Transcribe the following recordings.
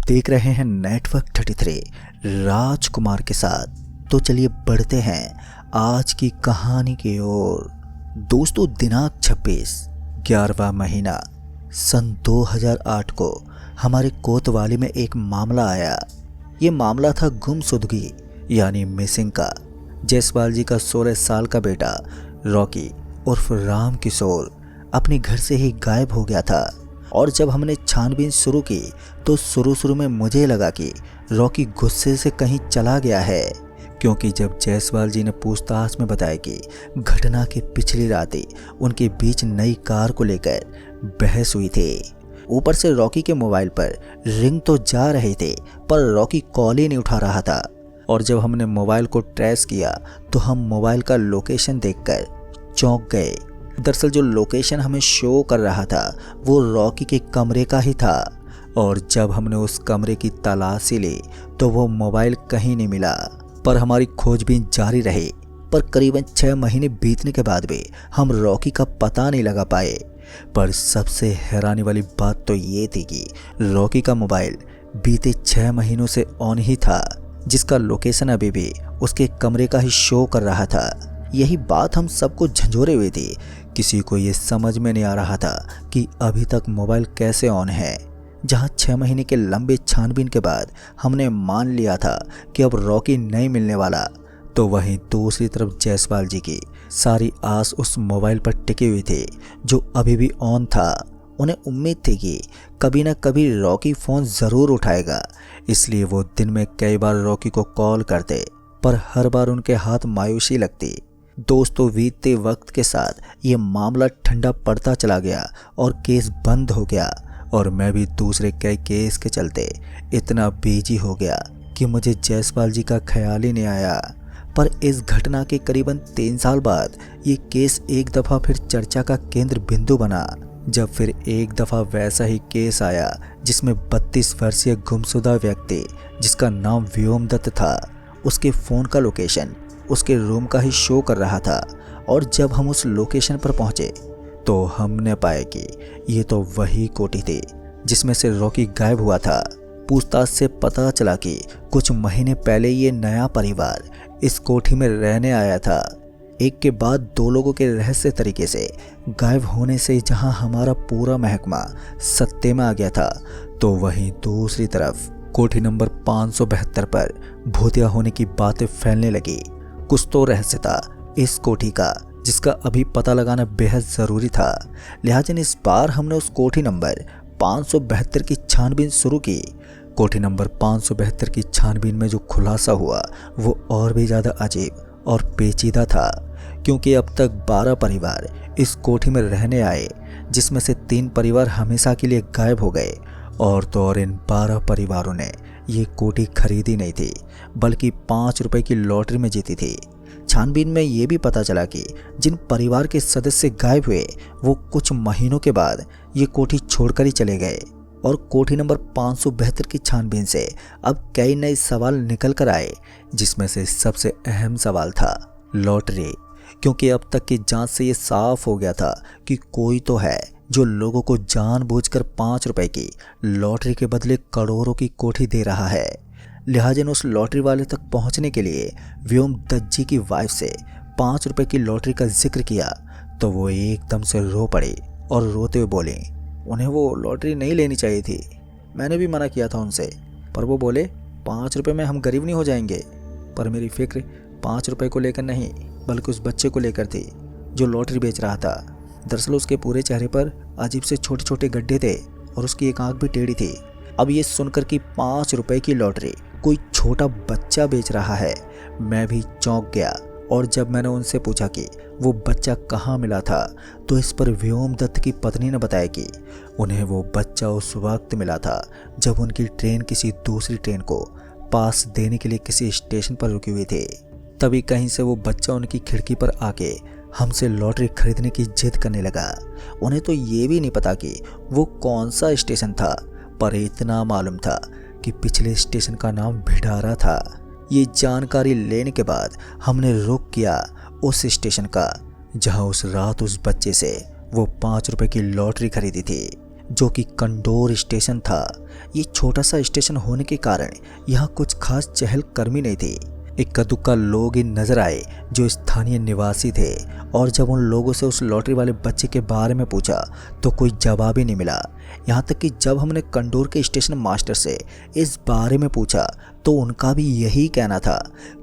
देख रहे हैं नेटवर्क 33 राजकुमार के साथ। तो चलिए बढ़ते हैं आज की कहानी की ओर। दोस्तों, दिनांक 26 11वां महीना सन 2008 को हमारे कोतवाली में एक मामला आया। ये मामला था गुमशुदगी यानी मिसिंग का। जायसवाल जी का 16 साल का बेटा रॉकी उर्फ राम किशोर अपने घर से ही गायब हो गया था। और जब हमने छानबीन शुरू की तो शुरू में मुझे लगा कि रॉकी गुस्से से कहीं चला गया है, क्योंकि जब जायसवाल जी ने पूछताछ में बताया कि घटना की पिछली रात ही उनके बीच नई कार को लेकर बहस हुई थी। ऊपर से रॉकी के मोबाइल पर रिंग तो जा रहे थे पर रॉकी कॉल ही नहीं उठा रहा था। और जब हमने मोबाइल को ट्रेस किया तो हम मोबाइल का लोकेशन देखकर चौंक गए। दरअसल जो लोकेशन हमें शो कर रहा था वो रॉकी के कमरे का ही था। और जब हमने उस कमरे की तलाशी ली तो वो मोबाइल कहीं नहीं मिला। पर हमारी खोजबीन जारी रही, पर करीबन 6 महीने बीतने के बाद भी हम रॉकी का पता नहीं लगा पाए। पर सबसे हैरानी वाली बात तो ये थी कि रॉकी का मोबाइल बीते 6 महीनों से ऑन ही था, जिसका लोकेशन अभी भी उसके कमरे का ही शो कर रहा था। यही बात हम सबको झंझोरे हुए थी। किसी को ये समझ में नहीं आ रहा था कि अभी तक मोबाइल कैसे ऑन है। जहां 6 महीने के लंबे छानबीन के बाद हमने मान लिया था कि अब रॉकी नहीं मिलने वाला, तो वहीं दूसरी तरफ जायसवाल जी की सारी आस उस मोबाइल पर टिकी हुई थी जो अभी भी ऑन था। उन्हें उम्मीद थी कि कभी न कभी रॉकी फ़ोन ज़रूर उठाएगा, इसलिए वो दिन में कई बार रॉकी को कॉल करते, पर हर बार उनके हाथ मायूसी लगती। दोस्तों, बीतते वक्त के साथ ये मामला ठंडा पड़ता चला गया और केस बंद हो गया। और मैं भी दूसरे कई केस के चलते इतना बिजी हो गया कि मुझे जायसवाल जी का ख्याल ही नहीं आया। पर इस घटना के करीबन 3 साल बाद ये केस एक दफ़ा फिर चर्चा का केंद्र बिंदु बना, जब फिर एक दफ़ा वैसा ही केस आया जिसमें 32 वर्षीय गुमशुदा व्यक्ति जिसका नाम व्योमदत्त था, उसके फ़ोन का लोकेशन उसके रूम का ही शो कर रहा था। और जब हम उस लोकेशन पर पहुंचे तो हमने पाया कि ये तो वही कोठी थी जिसमें से रॉकी गायब हुआ था। पूछताछ से पता चला कि कुछ महीने पहले ये नया परिवार इस कोठी में रहने आया था। एक के बाद 2 लोगों के रहस्य तरीके से गायब होने से जहां हमारा पूरा महकमा सत्ते में आ गया था, तो वहीं दूसरी तरफ कोठी नंबर 572 पर भूतिया होने की बातें फैलने लगी। कुछ तो रहस्य था इस कोठी का जिसका अभी पता लगाना बेहद ज़रूरी था। लिहाजा इस बार हमने उस कोठी नंबर 572 की छानबीन शुरू की। कोठी नंबर 572 की छानबीन में जो खुलासा हुआ वो और भी ज़्यादा अजीब और पेचीदा था, क्योंकि अब तक 12 परिवार इस कोठी में रहने आए, जिसमें से 3 परिवार हमेशा के लिए गायब हो गए। और तो और इन 12 परिवारों ने ये कोठी खरीदी नहीं थी, बल्कि 5 रुपए की लॉटरी में जीती थी। छानबीन में ये भी पता चला कि जिन परिवार के सदस्य गायब हुए वो कुछ महीनों के बाद ये कोठी छोड़कर ही चले गए। और कोठी नंबर 572 की छानबीन से अब कई नए सवाल निकल कर आए, जिसमें से सबसे अहम सवाल था लॉटरी। क्योंकि अब तक की जांच से ये साफ हो गया था कि कोई तो है जो लोगों को जानबूझकर 5 रुपए की लॉटरी के बदले करोड़ों की कोठी दे रहा है। लिहाजा उस लॉटरी वाले तक पहुंचने के लिए व्योमदत्त जी की वाइफ से 5 रुपए की लॉटरी का जिक्र किया तो वो एकदम से रो पड़ी और रोते हुए बोले, उन्हें वो लॉटरी नहीं लेनी चाहिए थी। मैंने भी मना किया था उनसे, पर वो बोले 5 रुपए में हम गरीब नहीं हो जाएंगे। पर मेरी फिक्र 5 रुपए को लेकर नहीं, बल्कि उस बच्चे को लेकर थी जो लॉटरी बेच रहा था। दरअसल उसके पूरे चेहरे पर अजीब से छोटे छोटे गड्ढे थे और उसकी एक आंख भी टेढ़ी थी। अब ये सुनकर कि 5 रुपए की लॉटरी कोई छोटा बच्चा बेच रहा है, मैं भी चौंक गया। और जब मैंने उनसे पूछा कि वो बच्चा कहाँ मिला था, तो इस पर व्योमदत्त की पत्नी ने बताया कि उन्हें वो बच्चा उस वक्त मिला था जब उनकी ट्रेन किसी दूसरी ट्रेन को पास देने के लिए किसी स्टेशन पर रुकी हुई थी। तभी कहीं से वो बच्चा उनकी खिड़की पर आके हमसे लॉटरी खरीदने की जिद करने लगा। उन्हें तो ये भी नहीं पता कि वो कौन सा स्टेशन था, पर इतना मालूम था कि पिछले स्टेशन का नाम भिडारा था। ये जानकारी लेने के बाद हमने रुख किया उस स्टेशन का जहां उस रात उस बच्चे से वो 5 रुपए की लॉटरी खरीदी थी। जो कि कंडोर स्टेशन था। ये छोटा सा स्टेशन होने के कारण यहाँ कुछ खास चहल कर्मी नहीं थी। इक्का दुक्का लोग ही नजर आए जो स्थानीय निवासी थे, और जब उन लोगों से उस लॉटरी वाले बच्चे के बारे में पूछा तो कोई जवाब ही नहीं मिला। यहाँ तक कि जब हमने कंडोर के स्टेशन मास्टर से इस बारे में पूछा तो उनका भी यही कहना था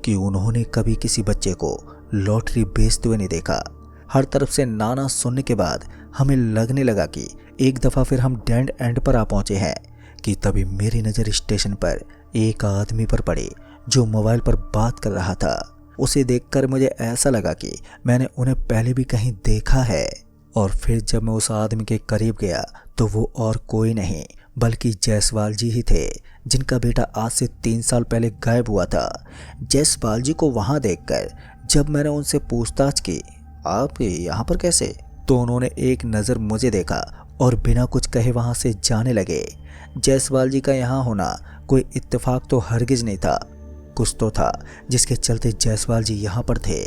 कि उन्होंने कभी किसी बच्चे को लॉटरी बेचते हुए नहीं देखा। हर तरफ से नाना सुनने के बाद हमें लगने लगा कि एक दफ़ा फिर हम डेड एंड पर आ पहुंचे हैं कि तभी मेरी नज़र स्टेशन पर एक आदमी पर पड़ी जो मोबाइल पर बात कर रहा था। उसे देखकर मुझे ऐसा लगा कि मैंने उन्हें पहले भी कहीं देखा है। और फिर जब मैं उस आदमी के करीब गया तो वो और कोई नहीं बल्कि जायसवाल जी ही थे, जिनका बेटा आज से 3 साल पहले गायब हुआ था। जायसवाल जी को वहाँ देखकर जब मैंने उनसे पूछताछ की, आप यहाँ पर कैसे, तो उन्होंने एक नज़र मुझे देखा और बिना कुछ कहे वहाँ से जाने लगे। जायसवाल जी का यहाँ होना कोई इत्तेफाक तो हरगिज नहीं था, कुछ तो था जिसके चलते जायसवाल जी यहाँ पर थे।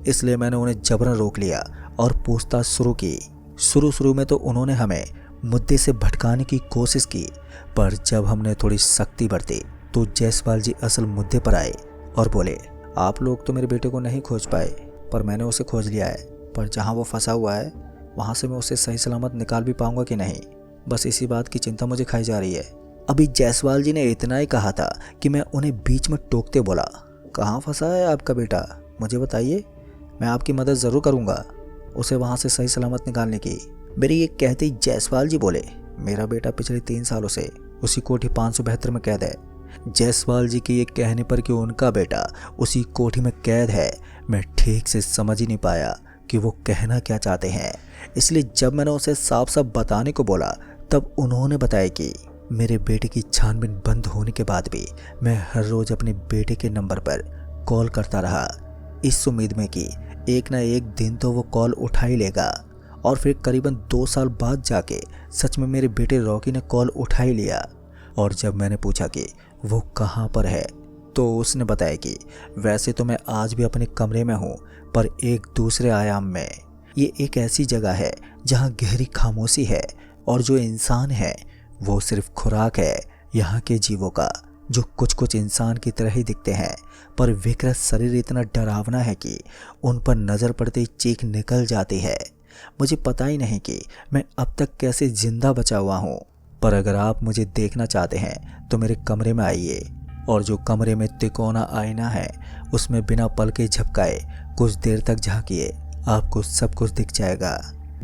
इसलिए मैंने उन्हें जबरन रोक लिया और पूछताछ शुरू की। शुरू में तो उन्होंने हमें मुद्दे से भटकाने की कोशिश की, पर जब हमने थोड़ी सख्ती बरती तो जायसवाल जी असल मुद्दे पर आए और बोले, आप लोग तो मेरे बेटे को नहीं खोज पाए, पर मैंने उसे खोज लिया है। पर जहाँ वो फंसा हुआ है वहाँ से मैं उसे सही सलामत निकाल भी पाऊंगा कि नहीं, बस इसी बात की चिंता मुझे खाई जा रही है। अभी जायसवाल जी ने इतना ही कहा था कि मैं उन्हें बीच में टोकते बोला, कहाँ फंसा है आपका बेटा, मुझे बताइए, मैं आपकी मदद ज़रूर करूँगा उसे वहाँ से सही सलामत निकालने की। मेरे ये कहते ही जायसवाल जी बोले, मेरा बेटा पिछले 3 सालों से उसी कोठी 572 में कैद है। जायसवाल जी के ये कहने पर कि उनका बेटा उसी कोठी में कैद है, मैं ठीक से समझ ही नहीं पाया कि वो कहना क्या चाहते हैं। इसलिए जब मैंने उसे साफ साफ बताने को बोला तब उन्होंने बताया कि मेरे बेटे की छानबीन बंद होने के बाद भी मैं हर रोज़ अपने बेटे के नंबर पर कॉल करता रहा, इस उम्मीद में कि एक ना एक दिन तो वो कॉल उठा ही लेगा। और फिर करीबन 2 साल बाद जाके सच में मेरे बेटे रॉकी ने कॉल उठा ही लिया। और जब मैंने पूछा कि वो कहाँ पर है तो उसने बताया कि वैसे तो मैं आज भी अपने कमरे में हूँ, पर एक दूसरे आयाम में। ये एक ऐसी जगह है जहाँ गहरी खामोशी है और जो इंसान है वो सिर्फ खुराक है यहाँ के जीवों का, जो कुछ कुछ इंसान की तरह ही दिखते हैं, पर विकृत शरीर इतना डरावना है कि उन पर नज़र पड़ते ही चीख निकल जाती है। मुझे पता ही नहीं कि मैं अब तक कैसे जिंदा बचा हुआ हूँ, पर अगर आप मुझे देखना चाहते हैं तो मेरे कमरे में आइए, और जो कमरे में तिकोना आईना है उसमें बिना पलके झपकाए कुछ देर तक झांकिए, आपको सब कुछ दिख जाएगा।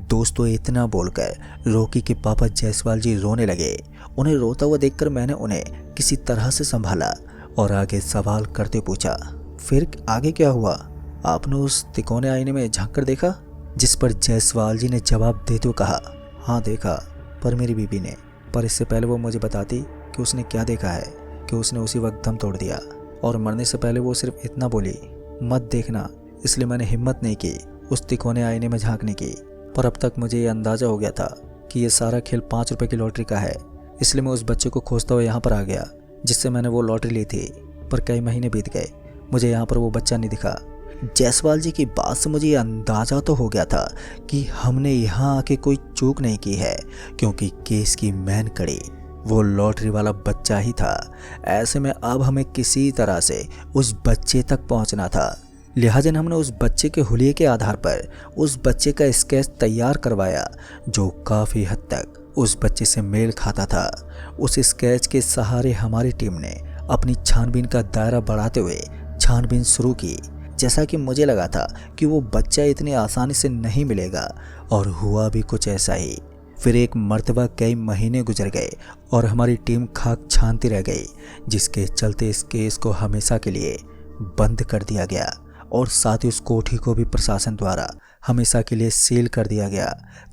दोस्तों, इतना बोलकर रॉकी के पापा जायसवाल जी रोने लगे। उन्हें रोता हुआ देखकर मैंने उन्हें किसी तरह से संभाला और आगे सवाल करते पूछा, फिर आगे क्या हुआ, आपने उस तिकोने आईने में झांक कर देखा? जिस पर जायसवाल जी ने जवाब देते हुए कहा, हाँ देखा, पर मेरी बीबी ने, पर इससे पहले वो मुझे बताती कि उसने क्या देखा है कि उसने उसी वक्त दम तोड़ दिया, और मरने से पहले वो सिर्फ इतना बोली, मत देखना। इसलिए मैंने हिम्मत नहीं की उस तिकोने आईने में झांकने की, पर अब तक मुझे ये अंदाज़ा हो गया था कि ये सारा खेल 5 रुपए की लॉटरी का है। इसलिए मैं उस बच्चे को खोजता हुआ यहाँ पर आ गया जिससे मैंने वो लॉटरी ली थी, पर कई महीने बीत गए, मुझे यहाँ पर वो बच्चा नहीं दिखा। जायसवाल जी की बात से मुझे ये अंदाज़ा तो हो गया था कि हमने यहाँ आके कोई चूक नहीं की है, क्योंकि केस की मेन कड़ी वो लॉटरी वाला बच्चा ही था। ऐसे में अब हमें किसी तरह से उस बच्चे तक पहुँचना था। लिहाजा हमने उस बच्चे के हुलिये के आधार पर उस बच्चे का स्केच तैयार करवाया, जो काफ़ी हद तक उस बच्चे से मेल खाता था। उस स्केच के सहारे हमारी टीम ने अपनी छानबीन का दायरा बढ़ाते हुए छानबीन शुरू की। जैसा कि मुझे लगा था कि वो बच्चा इतनी आसानी से नहीं मिलेगा, और हुआ भी कुछ ऐसा ही। फिर एक मर्तबा कई महीने गुजर गए और हमारी टीम खाक छानती रह गई, जिसके चलते इस केस को हमेशा के लिए बंद कर दिया गया, और साथ ही उस कोठी को भी प्रशासन द्वारा हमेशा के लिए सील कर दिया गया,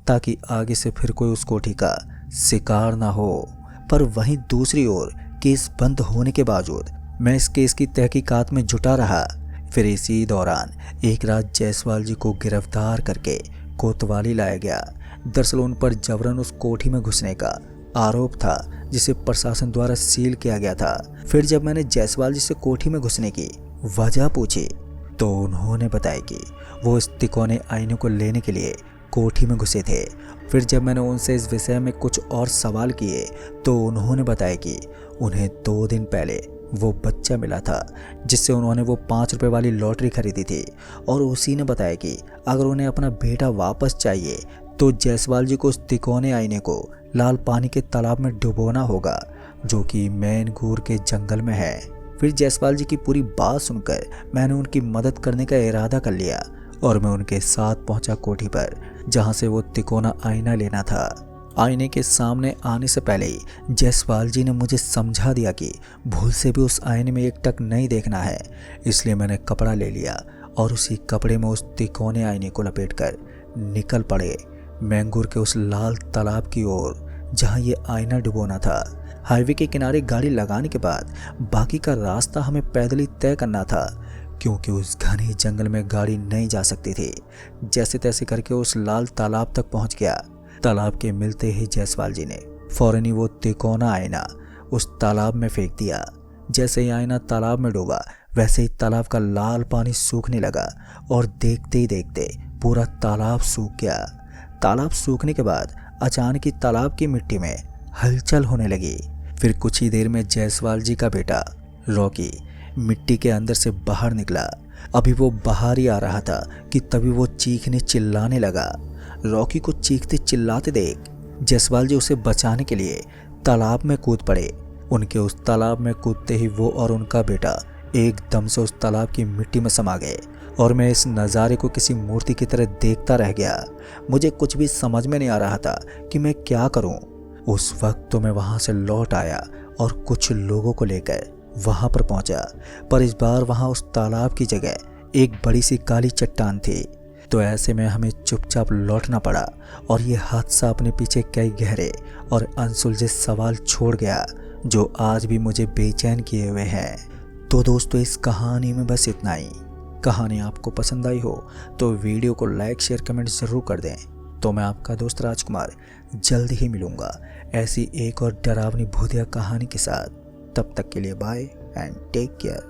ताकि आगे से फिर कोई उस कोठी का शिकार ना हो। पर वहीं दूसरी ओर केस बंद होने के बावजूद मैं इस केस की तहकीकात में जुटा रहा। फिर इसी दौरान एक रात जायसवाल जी को गिरफ्तार करके कोतवाली लाया गया। दरअसल उन पर जबरन उस कोठी में घुसने का आरोप था, जिसे प्रशासन द्वारा सील किया गया था। फिर जब मैंने जायसवाल जी से कोठी में घुसने की वजह पूछी तो उन्होंने बताया कि वो इस तिकोने आईने को लेने के लिए कोठी में घुसे थे। फिर जब मैंने उनसे इस विषय में कुछ और सवाल किए तो उन्होंने बताया कि उन्हें 2 दिन पहले वो बच्चा मिला था जिससे उन्होंने वो 5 रुपए वाली लॉटरी खरीदी थी, और उसी ने बताया कि अगर उन्हें अपना बेटा वापस चाहिए तो जायसवाल जी को उस तिकोने आईने को लाल पानी के तालाब में डुबोना होगा जो कि मैनगूर के जंगल में है। फिर जायसवाल जी की पूरी बात सुनकर मैंने उनकी मदद करने का इरादा कर लिया और मैं उनके साथ पहुंचा कोठी पर, जहां से वो तिकोना आईना लेना था। आईने के सामने आने से पहले ही जायसवाल जी ने मुझे समझा दिया कि भूल से भी उस आईने में एक टक नहीं देखना है। इसलिए मैंने कपड़ा ले लिया और उसी कपड़े में उस तिकोने आईने को लपेटकर निकल पड़े मैंगूर के उस लाल तालाब की ओर जहां ये आईना डुबोना था। हाईवे के किनारे गाड़ी लगाने के बाद बाकी का रास्ता हमें पैदल ही तय करना था, क्योंकि उस घने जंगल में गाड़ी नहीं जा सकती थी। जैसे तैसे करके उस लाल तालाब तक पहुंच गया। तालाब के मिलते ही जायसवाल जी ने फौरन ही वो तिकोना आईना उस तालाब में फेंक दिया। जैसे ही आईना तालाब में डूबा वैसे ही तालाब का लाल पानी सूखने लगा और देखते ही देखते पूरा तालाब सूख गया। तालाब सूखने के बाद अचानक ही तालाब की मिट्टी में हलचल होने लगी। फिर कुछ ही देर में जायसवाल जी का बेटा रॉकी मिट्टी के अंदर से बाहर निकला। अभी वो बाहर ही आ रहा था कि तभी वो चीखने चिल्लाने लगा। रॉकी को चीखते चिल्लाते देख जायसवाल जी उसे बचाने के लिए तालाब में कूद पड़े। उनके उस तालाब में कूदते ही वो और उनका बेटा एकदम से उस तालाब की मिट्टी में समा गए और मैं इस नज़ारे को किसी मूर्ति की तरह देखता रह गया। मुझे कुछ भी समझ में नहीं आ रहा था कि मैं क्या करूं। उस वक्त तो मैं वहां से लौट आया और कुछ लोगों को लेकर वहां पर पहुंचा, पर इस बार वहां उस तालाब की जगह एक बड़ी सी काली चट्टान थी। तो ऐसे में हमें चुपचाप लौटना पड़ा और ये हादसा अपने पीछे कई गहरे और अनसुलझे सवाल छोड़ गया जो आज भी मुझे बेचैन किए हुए हैं। तो दोस्तों, इस कहानी में बस इतना ही। कहानी आपको पसंद आई हो तो वीडियो को लाइक शेयर कमेंट ज़रूर कर दें। तो मैं आपका दोस्त राजकुमार जल्द ही मिलूंगा ऐसी एक और डरावनी भूतिया कहानी के साथ। तब तक के लिए बाय एंड टेक केयर।